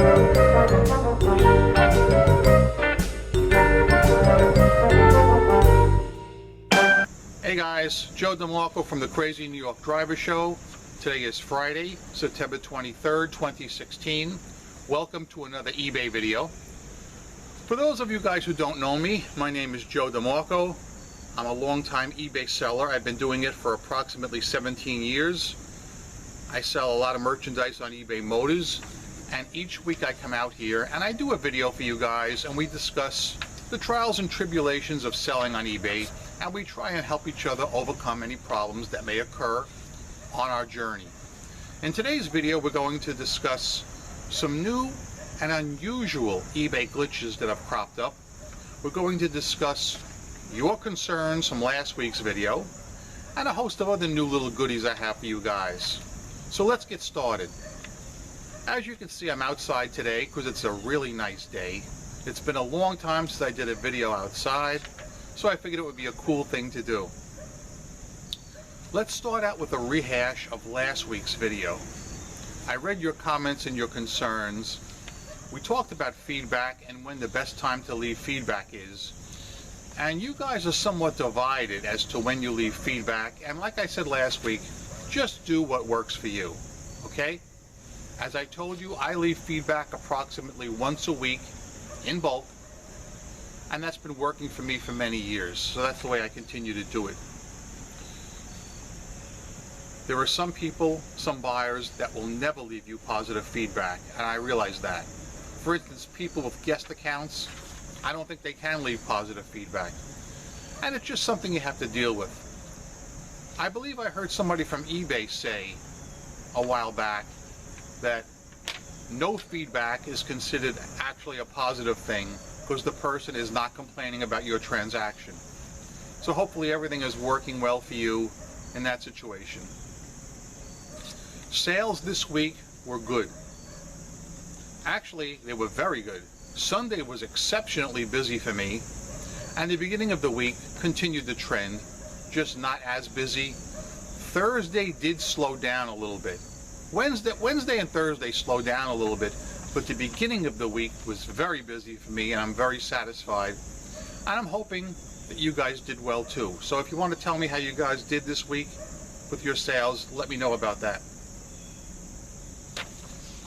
Hey guys, Joe DeMarco from the Crazy New York Driver Show. Today is Friday, September 23rd, 2016. Welcome to another eBay video. For those of you guys who don't know me, my name is Joe DeMarco. I'm a long-time eBay seller. I've been doing it for approximately 17 years. I sell a lot of merchandise on eBay Motors, and each week I come out here and I do a video for you guys and we discuss the trials and tribulations of selling on eBay, and we try and help each other overcome any problems that may occur on our journey. In today's video, we're going to discuss some new and unusual eBay glitches that have cropped up. We're going to discuss your concerns from last week's video and a host of other new little goodies I have for you guys. So let's get started. As you can see, I'm outside today because it's a really nice day. It's been a long time since I did a video outside, so I figured it would be a cool thing to do. Let's start out with a rehash of last week's video. I read your comments and your concerns. We talked about feedback and when the best time to leave feedback is. And you guys are somewhat divided as to when you leave feedback, and like I said last week, just do what works for you, okay? As I told you, I leave feedback approximately once a week in bulk, and that's been working for me for many years, so that's the way I continue to do it. There are some people, some buyers that will never leave you positive feedback, and I realize that. For instance, people with guest accounts, I don't think they can leave positive feedback, and it's just something you have to deal with. I believe I heard somebody from eBay say a while back that no feedback is considered actually a positive thing because the person is not complaining about your transaction. So hopefully everything is working well for you in that situation. Sales this week were good. Actually, they were very good. Sunday was exceptionally busy for me, and the beginning of the week continued the trend, just not as busy. Thursday did slow down a little bit. Wednesday and Thursday slowed down a little bit, but the beginning of the week was very busy for me, and I'm very satisfied. And I'm hoping that you guys did well too. So if you want to tell me how you guys did this week with your sales, let me know about that.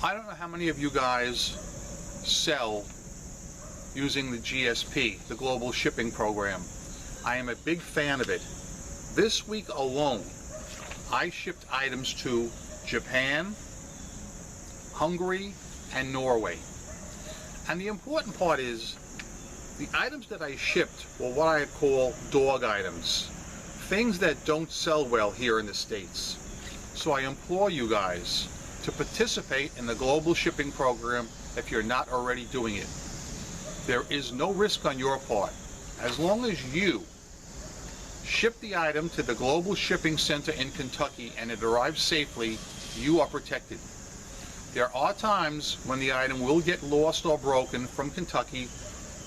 I don't know how many of you guys sell using the GSP, the Global Shipping Program. I am a big fan of it. This week alone, I shipped items to Japan, Hungary, and Norway. And the important part is the items that I shipped were what I call dog items, things that don't sell well here in the States. So I implore you guys to participate in the Global Shipping Program if you're not already doing it. There is no risk on your part. As long as you ship the item to the Global Shipping Center in Kentucky and it arrives safely, you are protected. There are times when the item will get lost or broken from Kentucky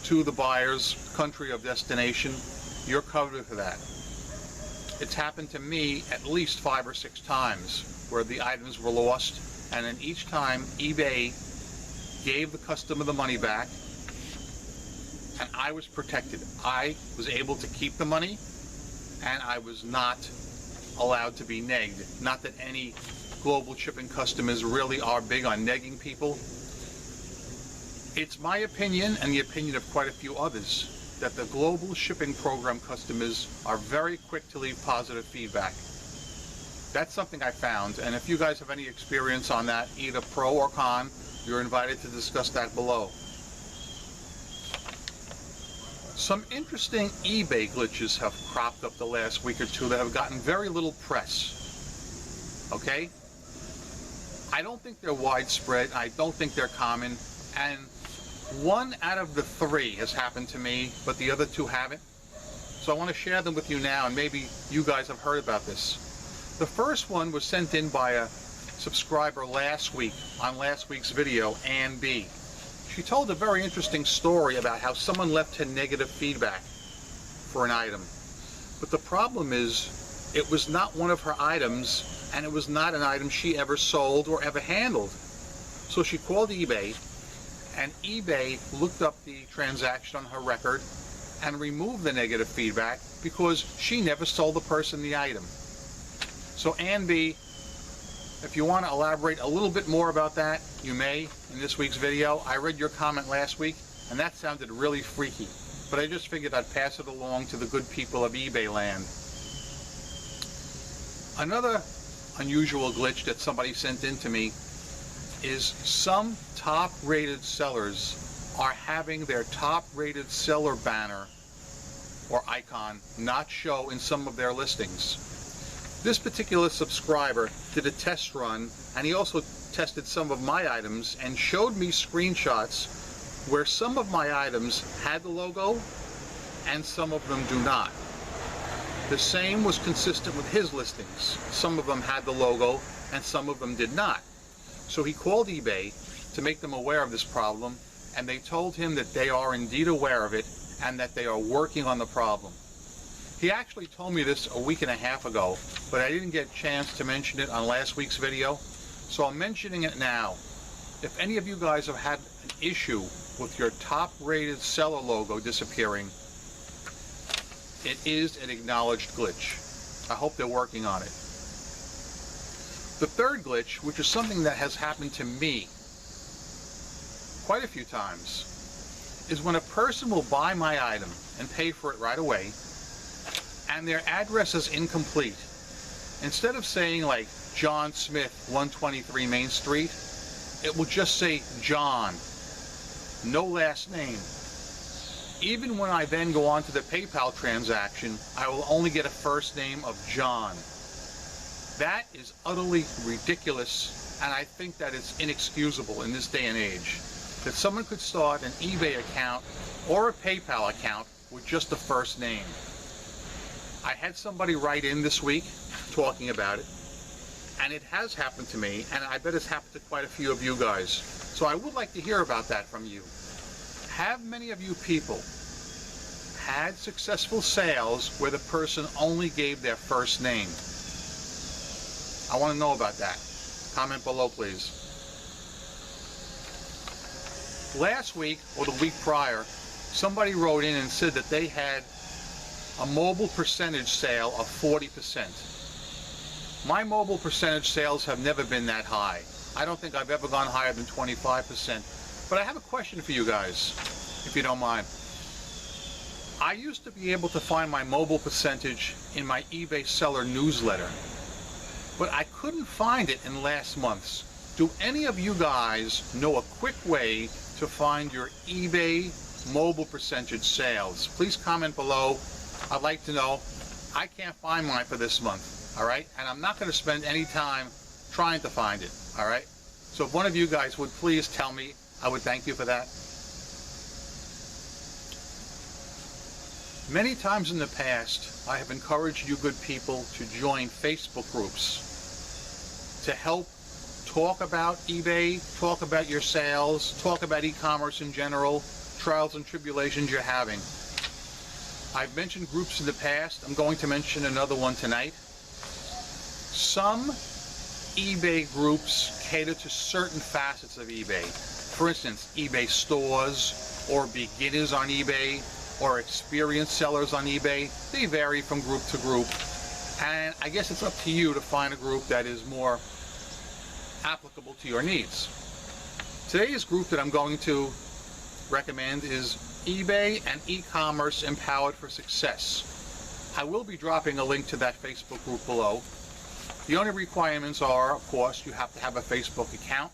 to the buyer's country of destination. You're covered for that. It's happened to me at least 5 or 6 times where the items were lost, and then each time eBay gave the customer the money back and I was protected. I was able to keep the money and I was not allowed to be negged. Not that any Global Shipping customers really are big on negging people. It's my opinion, and the opinion of quite a few others, that the Global Shipping Program customers are very quick to leave positive feedback. That's something I found, and if you guys have any experience on that, either pro or con, you're invited to discuss that below. Some interesting eBay glitches have cropped up the last week or two that have gotten very little press. Okay? I don't think they're widespread. I don't think they're common. And 1 out of the 3 has happened to me, but the other 2 haven't. So I want to share them with you now, and maybe you guys have heard about this. The first one was sent in by a subscriber last week on last week's video, Ann B. She told a very interesting story about how someone left her negative feedback for an item. But the problem is, it was not one of her items, and it was not an item she ever sold or ever handled. So she called eBay, and eBay looked up the transaction on her record and removed the negative feedback because she never sold the person the item. So Ann B, if you want to elaborate a little bit more about that, you may in this week's video. I read your comment last week and that sounded really freaky, but I just figured I'd pass it along to the good people of eBay land. Another unusual glitch that somebody sent in to me is some top-rated sellers are having their top-rated seller banner or icon not show in some of their listings. This particular subscriber did a test run, and he also tested some of my items and showed me screenshots where some of my items had the logo and some of them do not. The same was consistent with his listings. Some of them had the logo and some of them did not. So he called eBay to make them aware of this problem, and they told him that they are indeed aware of it and that they are working on the problem. He actually told me this a week and a half ago, but I didn't get a chance to mention it on last week's video, so I'm mentioning it now. If any of you guys have had an issue with your top-rated seller logo disappearing, it is an acknowledged glitch. I hope they're working on it. The third glitch, which is something that has happened to me quite a few times, is when a person will buy my item and pay for it right away, and their address is incomplete. Instead of saying like John Smith, 123 Main Street, it will just say John, no last name. Even when I then go on to the PayPal transaction, I will only get a first name of John. That is utterly ridiculous, and I think that it's inexcusable in this day and age that someone could start an eBay account or a PayPal account with just the first name. I had somebody write in this week talking about it, and it has happened to me, and I bet it's happened to quite a few of you guys. So I would like to hear about that from you. Have many of you people had successful sales where the person only gave their first name? I want to know about that. Comment below, please. Last week, or the week prior, somebody wrote in and said that they had a mobile percentage sale of 40%. My mobile percentage sales have never been that high. I don't think I've ever gone higher than 25%. But I have a question for you guys, if you don't mind. I used to be able to find my mobile percentage in my eBay seller newsletter, but I couldn't find it in last month's. Do any of you guys know a quick way to find your eBay mobile percentage sales? Please comment below. I'd like to know. I can't find mine for this month, all right? And I'm not going to spend any time trying to find it, all right? So if one of you guys would please tell me, I would thank you for that. Many times in the past, I have encouraged you good people to join Facebook groups to help talk about eBay, talk about your sales, talk about e-commerce in general, trials and tribulations you're having. I've mentioned groups in the past. I'm going to mention another one tonight. Some eBay groups cater to certain facets of eBay. For instance, eBay stores, or beginners on eBay, or experienced sellers on eBay. They vary from group to group, and I guess it's up to you to find a group that is more applicable to your needs. Today's group that I'm going to recommend is eBay and E-commerce Empowered for Success. I will be dropping a link to that Facebook group below. The only requirements are, of course, you have to have a Facebook account,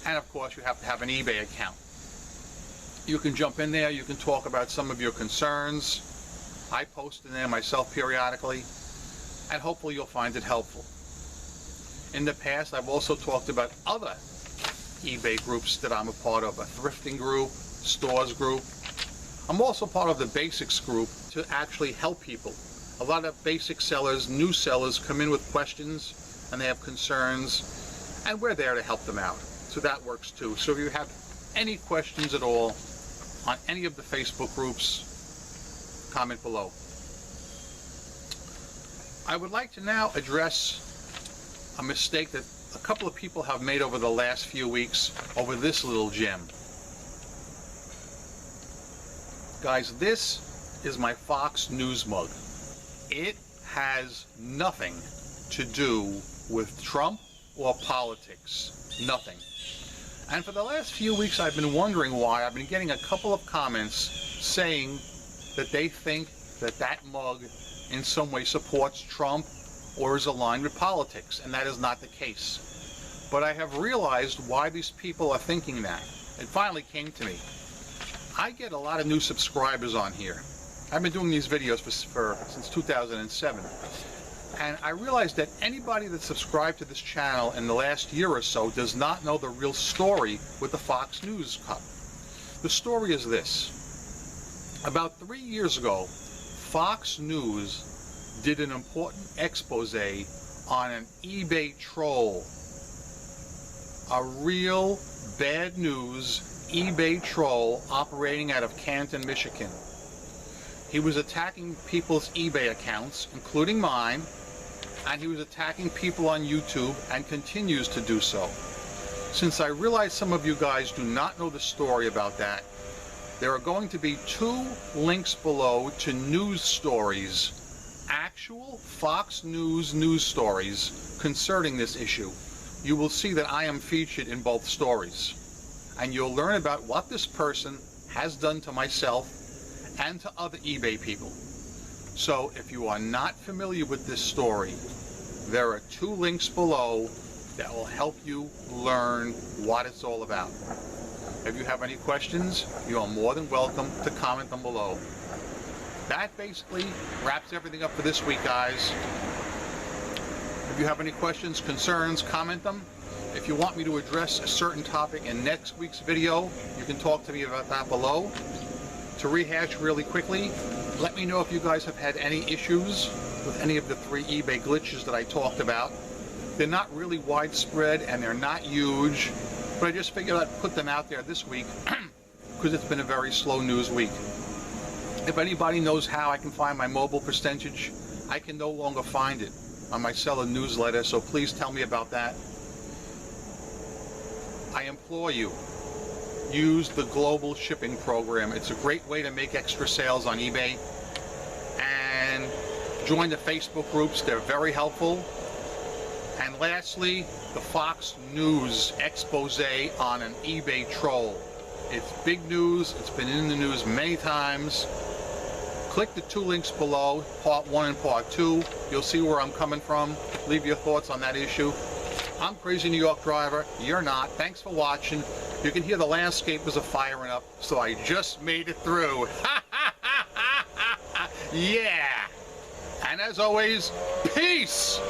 and of course you have to have an eBay account. You can jump in there, you can talk about some of your concerns. I post in there myself periodically, and hopefully you'll find it helpful. In the past, I've also talked about other eBay groups that I'm a part of, a thrifting group, stores group. I'm also part of the basics group to actually help people. A lot of basic sellers, new sellers, come in with questions and they have concerns, and we're there to help them out. So that works too. So if you have any questions at all on any of the Facebook groups, comment below. I would like to now address a mistake that a couple of people have made over the last few weeks over this little gem. Guys, this is my Fox News mug. It has nothing to do with Trump or politics. Nothing. And for the last few weeks I've been wondering why. I've been getting a couple of comments saying that they think that that mug in some way supports Trump or is aligned with politics, and that is not the case. But I have realized why these people are thinking that. It finally came to me. I get a lot of new subscribers on here. I've been doing these videos since 2007. And I realized that anybody that subscribed to this channel in the last year or so does not know the real story with the Fox News Cup. The story is this. About 3 years ago, Fox News did an important expose on an eBay troll. A real bad news eBay troll operating out of Canton, Michigan. He was attacking people's eBay accounts, including mine, and he was attacking people on YouTube and continues to do so. Since I realize some of you guys do not know the story about that, there are going to be 2 links below to news stories, actual Fox News news stories concerning this issue. You will see that I am featured in both stories. And you'll learn about what this person has done to myself and to other eBay people. So if you are not familiar with this story, there are 2 links below that will help you learn what it's all about. If you have any questions, you are more than welcome to comment them below. That basically wraps everything up for this week, guys. If you have any questions, concerns, comment them. If you want me to address a certain topic in next week's video, you can talk to me about that below. To rehash really quickly, let me know if you guys have had any issues with any of the 3 eBay glitches that I talked about. They're not really widespread and they're not huge, but I just figured I'd put them out there this week because it's been a very slow news week. If anybody knows how I can find my mobile percentage, I can no longer find it on my seller newsletter, so please tell me about that. I implore you, use the global shipping program. It's a great way to make extra sales on eBay. And join the Facebook groups, they're very helpful. And lastly, the Fox News expose on an eBay troll. It's big news, it's been in the news many times. Click the 2 links below, part 1 and part 2. You'll see where I'm coming from. Leave your thoughts on that issue. I'm Crazy New York Driver, you're not. Thanks for watching. You can hear the landscapers are firing up, so I just made it through. Yeah! And as always, peace!